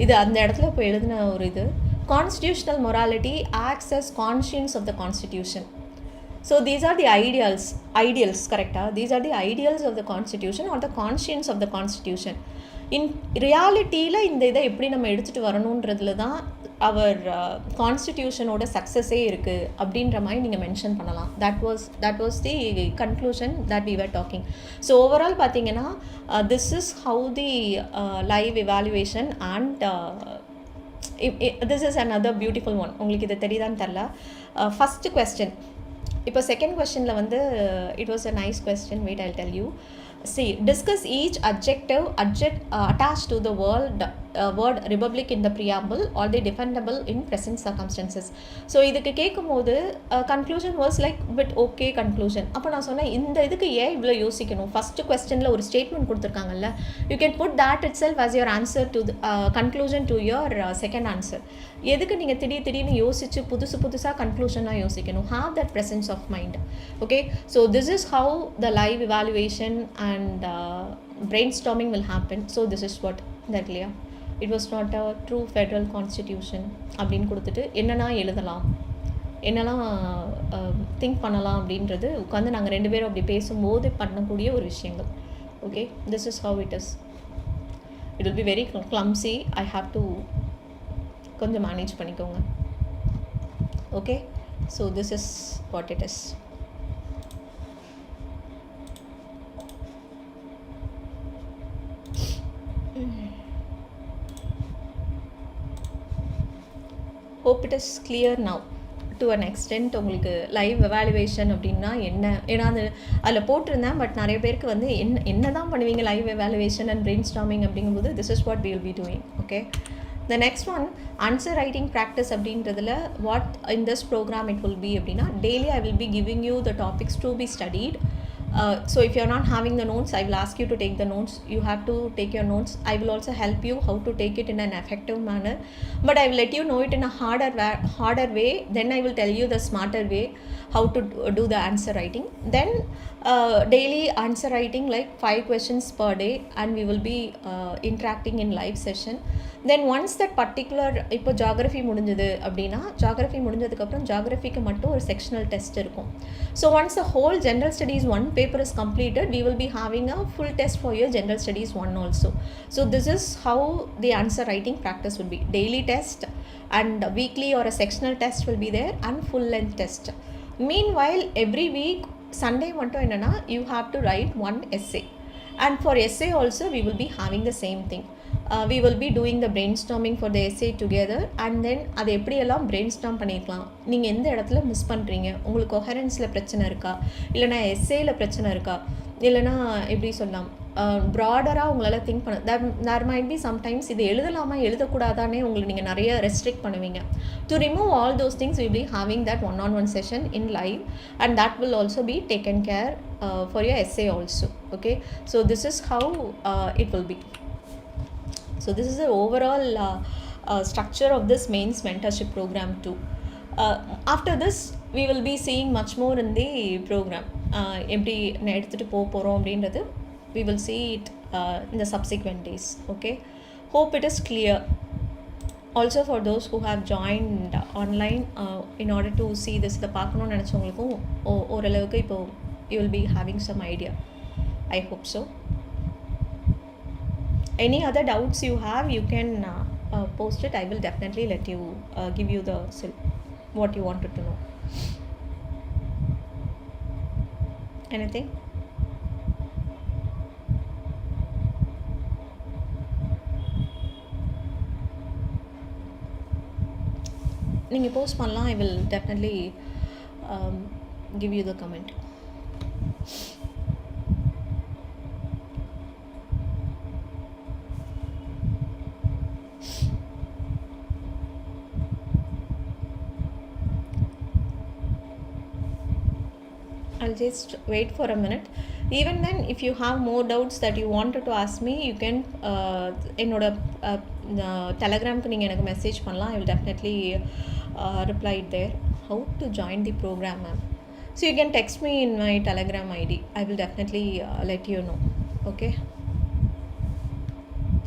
இது அந்த இடத்துல இப்போ எழுதின ஒரு இது, constitutional morality acts as conscience of the constitution. So these are the ideals, correct? These are the ideals of the constitution or the conscience of the constitution. In reality இந்த இதை எப்படி நம்ம எடுத்துகிட்டு வரணுன்றதுல தான் அவர் கான்ஸ்டிடியூஷனோட சக்ஸஸே இருக்குது அப்படின்ற மாதிரி நீங்கள் மென்ஷன் பண்ணலாம். that was the conclusion that we were talking. So overall பார்த்தீங்கன்னா this is how the live evaluation and this is another beautiful one. உங்களுக்கு இது தெரியுதான்னு தெரில. First question, இப்போ செகண்ட் கொஸ்டினில் வந்து it was a nice question, wait I'll tell you. See, discuss each adjective attached to the word republic in the preamble or the defendable in present circumstances. So இதுக்கு கேட்கும்போது conclusion was like bit okay conclusion. அப்போ நான் சொன்னேன், இந்த இதுக்கு ஏன் இவ்வளோ யோசிக்கணும், ஃபஸ்ட்டு கொஸ்டினில் ஒரு statement கொடுத்துருக்காங்கல்ல, you can put that itself as your answer to the conclusion to your second answer. எதுக்கு நீங்கள் திடீர்னு யோசிச்சு புதுசாக கன்க்ளூஷனாக யோசிக்கணும். Have that presence of mind. Okay, so this is how the live evaluation and brainstorming will happen. So this is what that clear. It was not a true federal constitution அப்படின்னு கொடுத்துட்டு என்னென்னா எழுதலாம், என்னெல்லாம் திங்க் பண்ணலாம் அப்படின்றது உட்காந்து நாங்கள் 2 பேரும் அப்படி பேசும்போது பண்ணக்கூடிய ஒரு விஷயங்கள். Okay, this is how it is. It will be very clumsy. I have to கொஞ்சம் மேனேஜ் பண்ணிக்கோங்க. Okay, so this is what it is. hope it is clear now to an extent. உங்களுக்கு லைவ் எவாலுவேஷன் அப்படின்னா என்ன, ஏன்னா அதில் போட்டிருந்தேன், but நிறைய பேருக்கு வந்து என்ன தான் பண்ணுவீங்க live evaluation and brain storming அப்படிங்கும்போது this is what we will be doing. Okay, the next one, answer writing practice அப்படின்றதுல what in this program it will be அப்படின்னா, daily I will be giving you the topics to be studied. So if you're not having the notes, I will ask you to take the notes. You have to take your notes. I will also help you how to take it in an effective manner, but I will let you know it in a harder way. Then I will tell you the smarter way how to do the answer writing. Then daily answer writing like 5 questions per day, and we will be interacting in live session. Then once that particular, இப்போ geography முடிஞ்சது அப்படின்னா, geography முடிஞ்சதுக்கப்புறம் geographyக்கு மட்டும் ஒரு sectional test இருக்கும். So once the whole general studies 1 paper is completed, we will be having a full test for your general studies 1 also. So this is how the answer writing practice will be. Daily test and weekly or a sectional test will be there, and full length test. Meanwhile, every week Sunday மட்டும் என்னன்னா you have to write one essay. And for essay also we will be having the same thing. We will be doing the brainstorming for the essay together, and then அது எப்படியெல்லாம் brainstorm பண்ணிக்கலாம், நீங்கள் எந்த இடத்துல miss பண்ணுறீங்க, உங்களுக்கு கொஹரன்ஸில் பிரச்சனை இருக்கா, இல்லைனா எஸ்ஏயில் பிரச்சனை இருக்கா, இல்லைனா எப்படி சொல்லலாம் ப்ராடராக உங்களால் திங்க் பண்ண தேர் மைட் பி சம்டைம்ஸ் இது எழுதலாமா எழுதக்கூடாதானே உங்களை நீங்கள் நிறைய ரெஸ்ட்ரிக்ட் பண்ணுவீங்க. To remove all those things will be having that one on one session in live, and that will also be taken care for your essay also. Okay, so this is how it will be. So this is the overall structure of this mains mentorship program too. After this we will be seeing much more in the program. எப்படி எடுத்துகிட்டு போகிறோம் அப்படின்றது we will see it in the subsequent days. Okay, hope it is clear. Also for those who have joined online in order to see this, இதை பார்க்கணும்னு நினச்சவங்களுக்கும் ஓரளவுக்கு இப்போ you will be having some idea. I hope so. Any other doubts you have, you can post it. I will definitely let you give you the what you wanted to know. Anything? நீங்கள் post பண்ணலாம். I will definitely give you the comment. I'll just wait for a minute. Even then, if you have more doubts that you wanted to ask me, you can என்னோட டெலகிராமுக்கு நீங்கள் எனக்கு message பண்ணலாம். I will definitely reply it there. How to join the program, ma'am? So you can text me in my Telegram ID. I will definitely let you know. Okay,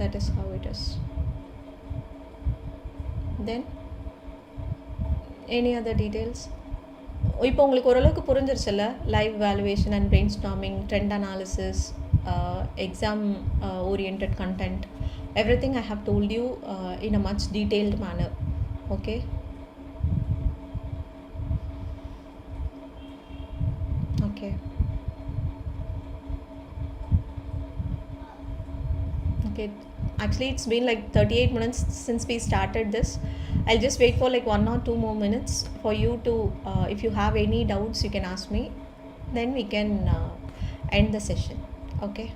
that is how it is. Then any other details? இப்போ உங்களுக்கு ஓரளவுக்கு புரிஞ்சிருச்சுல்ல, live valuation and brainstorming, trend analysis, exam orient content, everything I have told you in a much detailed manner. Okay, okay, okay. Actually it's been like 38 minutes since we started this. I'll just wait for like 1 or 2 more minutes for you to if you have any doubts you can ask me, then we can end the session. Okay,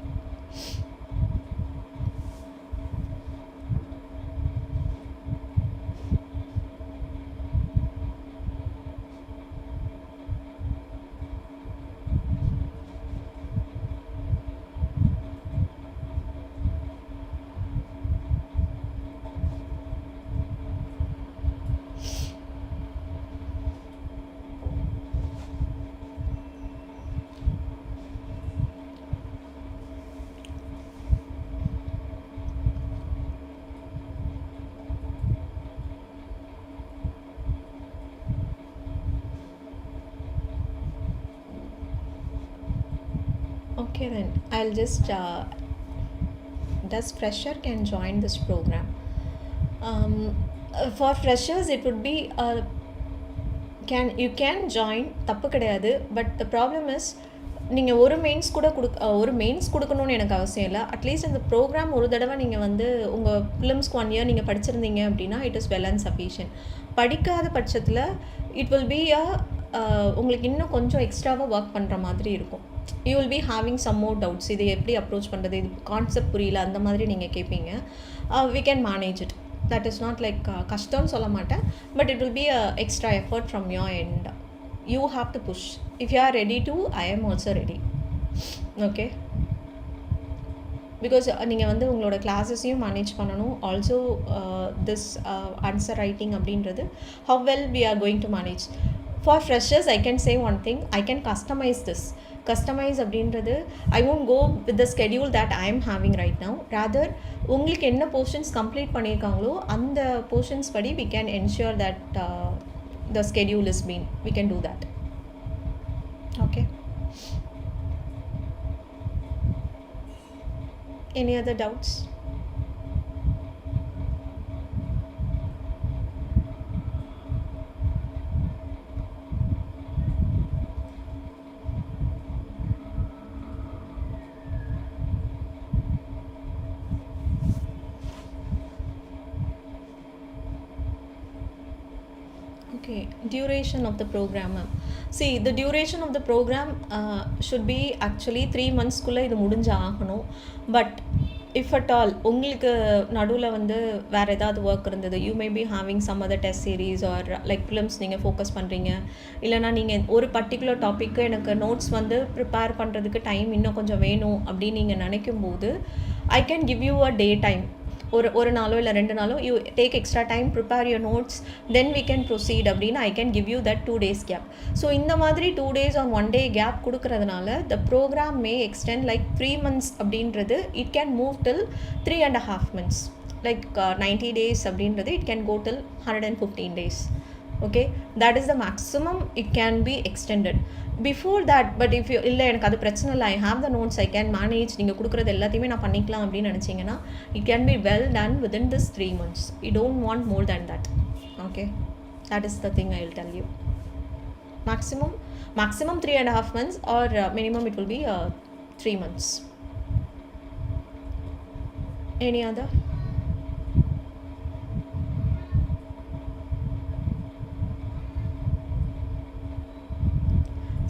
okay, then I'll just does fresher can join this program? For freshers it would be you can join, தப்பு கிடையாது. But the problem is நீங்கள் ஒரு mains கொடுக்கணும்னு எனக்கு அவசியம் இல்லை. At least இந்த program ஒரு தடவை நீங்கள் வந்து உங்கள் ஃபிலிம்ஸ்க்கு 1 year நீங்கள் படிச்சிருந்தீங்க அப்படின்னா it is well and sufficient. படிக்காத பட்சத்தில் இட் வில் பி உங்களுக்கு இன்னும் கொஞ்சம் எக்ஸ்ட்ராவாக ஒர்க் பண்ணுற மாதிரி இருக்கும். You will be having some more doubts. இதை எப்படி அப்ரோச் பண்ணுறது, இது கான்செப்ட் புரியல, அந்த மாதிரி நீங்கள் கேட்பீங்க. We can manage it. That is not like கஷ்டம்னு சொல்ல மாட்டேன், but it will be extra effort from your end. You have to push. If you are ready to, I am also ready. Okay, because நீங்கள் வந்து உங்களோட கிளாஸஸையும் manage பண்ணணும். Also this answer writing அப்படின்றது how well we are going to manage. For freshers I can say one thing, I can customize this. Customize அப்படின்றது I won't go with the schedule that I am having right now. Rather உங்களுக்கு என்ன portions complete பண்ணியிருக்காங்களோ அந்த portions படி we can ensure that the schedule is been, we can do that. Okay, any other doubts? Okay, duration of the program. See, the duration of the program should be actually 3 months-குள்ள இது முடிஞ்சு ஆகணும். But if at all உங்களுக்கு நடுவில் வந்து வேறு ஏதாவது work இருந்தது, you may be having some other test series or like films நீங்கள் ஃபோக்கஸ் பண்ணுறீங்க, இல்லைனா நீங்கள் ஒரு பர்டிகுலர் டாப்பிக்கு எனக்கு நோட்ஸ் வந்து ப்ரிப்பேர் பண்ணுறதுக்கு டைம் இன்னும் கொஞ்சம் வேணும் அப்படின்னு நீங்கள் நினைக்கும்போது, I can give you a day time. ஒரு நாளோ இல்லை 2 நாளோ you take extra time, prepare your notes, then we can proceed அப்படின்னு I can give you that 2 days gap. So இந்த மாதிரி 2 days or 1 day கேப் கொடுக்கறதுனால the program may extend like 3 months அப்படின்றது it can move till 3.5 months. Like 90 days அப்படின்றது it can go till 115 days. Okay, that is the maximum it can be extended. Before that, but if you இல்லை எனக்கு அது பிரச்சனை இல்லை, I have the notes, I can manage, நீங்கள் கொடுக்குறது எல்லாத்தையுமே நான் பண்ணிக்கலாம் அப்படின்னு நினச்சிங்கன்னா it can be well done within this 3 months. You don't want more than that. Okay, that is the thing I will tell you. maximum 3.5 months or minimum it will be 3 months. Any other?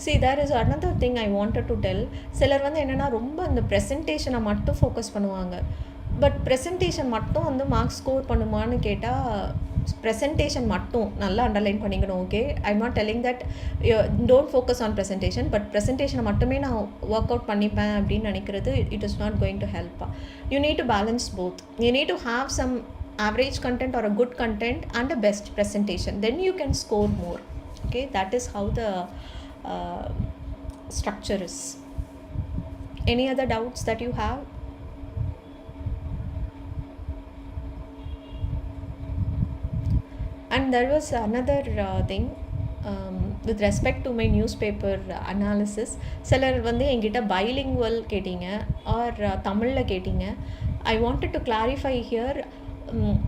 See, there is another thing I wanted to tell. சிலர் வந்து என்னென்னா ரொம்ப இந்த ப்ரெசன்டேஷனை மட்டும் focus பண்ணுவாங்க. But presentation மட்டும் வந்து marks score பண்ணுமான்னு கேட்டால், ப்ரெசன்டேஷன் மட்டும் நல்லா அண்டர்லைன் பண்ணிக்கணும். Okay, I am not telling that don't focus on presentation, but ப்ரெசன்டேஷனை மட்டுமே நான் ஒர்க் அவுட் பண்ணிப்பேன் அப்படின்னு நினைக்கிறது it is not going to help. You need to balance both. You need to have some average content or a good content and a best presentation, then you can score more. Okay, that is how the structure is. Any other doubts that you have? And there was another thing with respect to my newspaper analysis. சிலர் வந்து என்கிட்ட bilingual கேட்டீங்க R தமிழில் கேட்டீங்க. I wanted to clarify here.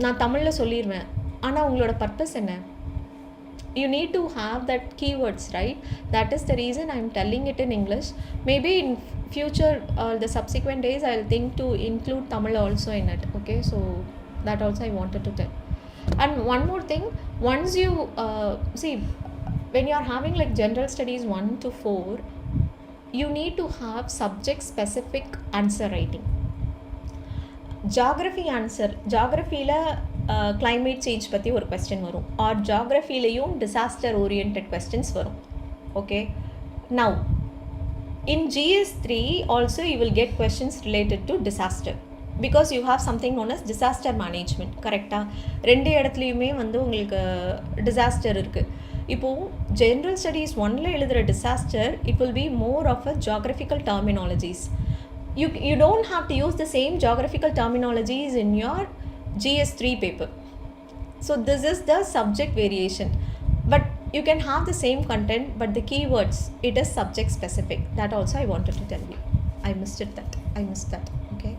நான் தமிழில் சொல்லிடுவேன், ஆனால் உங்களோட பர்பஸ் என்ன? You need to have that keywords, right? That is the reason I'm telling it in English. Maybe in future the subsequent days I'll think to include Tamil also in it. Okay, so that also I wanted to tell. And one more thing, once you see, when you are having like general studies 1 to 4, you need to have subject specific answer writing. Geography answer, ஜாகிரஃபியில் climate change பற்றி ஒரு question வரும், or ஜாகிரஃபிலையும் disaster orient questions வரும். Okay, now in GS3 also you will get questions related to disaster, because you have something known as disaster management. கரெக்டாக 2 இடத்துலையுமே வந்து உங்களுக்கு டிசாஸ்டர் இருக்குது. இப்போது ஜென்ரல் ஸ்டடீஸ் 1ல் எழுதுகிற disaster it will be more of a geographical terminologies. You don't have to use the same geographical terminologies in your GS3 paper. So this is the subject variation. But you can have the same content, but the keywords, it is subject specific. That also I wanted to tell you. I missed that. Okay.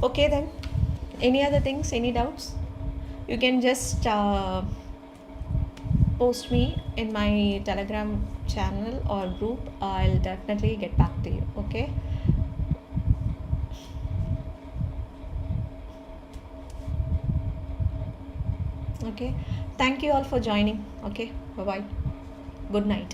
Okay then. Any other things? Any doubts? You can just post me in my Telegram channel or group. I'll definitely get back to you. Okay, thank you all for joining. Okay, bye bye, good night.